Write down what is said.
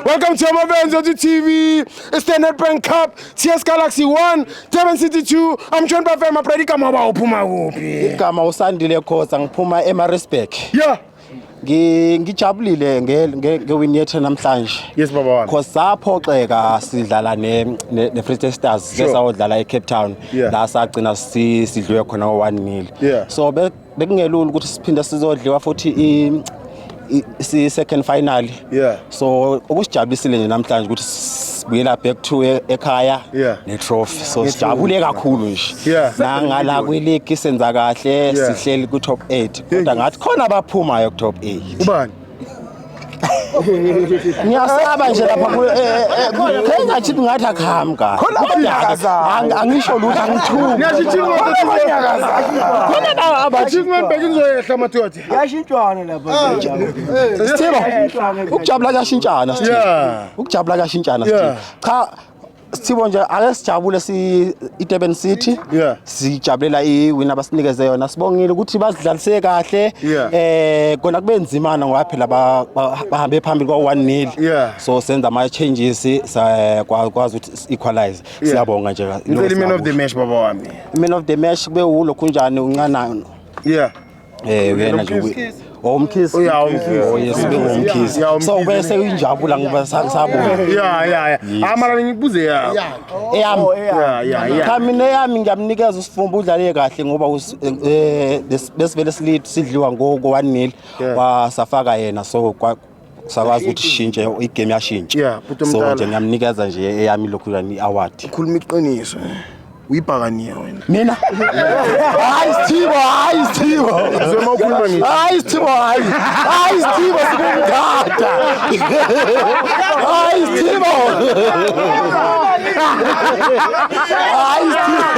Welcome to my friends on the TV. It's the Nedbank Cup, TS Galaxy 1, Durban City 2. I'm joined by my brother Kama uphuma kuphi. Igama uSandile Khoza ngiphuma eMaritzburg. Yeah. Ngijabulile ngewin yethu namhlanje. Yes baba wami. Because saphoxeka sidlala ne Free State Stars lesawudlala eCape Town la sagcina sidliwe khona ngo-1-0. So bekungelula ukuthi siphinde sizodliwa futhi second final. So ukusijabulisile nje namhlanje ukuthi sibuyela back to ekhaya ne trophy. So sijabule kakhulu nje. Nangala kwi-league senza kahle sihleli ku top 8. Kodwa ngathi khona abaphumayo ku top 8. Ubani? Ngiyasaba nje lapha khenza chithi ngathi akuhamba kahle. Angisho lutho angithumi. Ngiyashithiwa Khona la abathi ngibheka inzoyehla madoda. Yashintshwana lapha. Sithibo ukujabula kuyashintshana Sithibo. Ukujabula kuyashintshana Sithibo. Cha Sithibo nje ake sijabule iDurban City sijabulela iwin abasinikeze yona sibongile ukuthi bazidlaliseke kahle kona kube nzimana ngoba phela bahambe phambili kwa-1-0 so senza ama changes kwazi ukuthi equalize siyabonga nje man of the match baba wami. Man of the match kube ulokhu njani uncana uyena nje umkhisi yesibe umkhisi so bese injabula ngoba sabona amara ngibuze eyami cha mina eyami ngiyamnikeza usifumbu udlale kahle ngoba besivele sidliwa ngo-1-0 wasafaka yena so sakwazi ukuthi shintshe igame yashintsha so nje ngiyamnikeza nje eyami lokhu i-award. Ukhuluma iqiniso uyibhakaniya wena. Mina hayi Sithibo Zoma ukhuluma ngithi hayi Sithibo hayi Sithibo sikumgada hayi Sithibo hayi Sithibo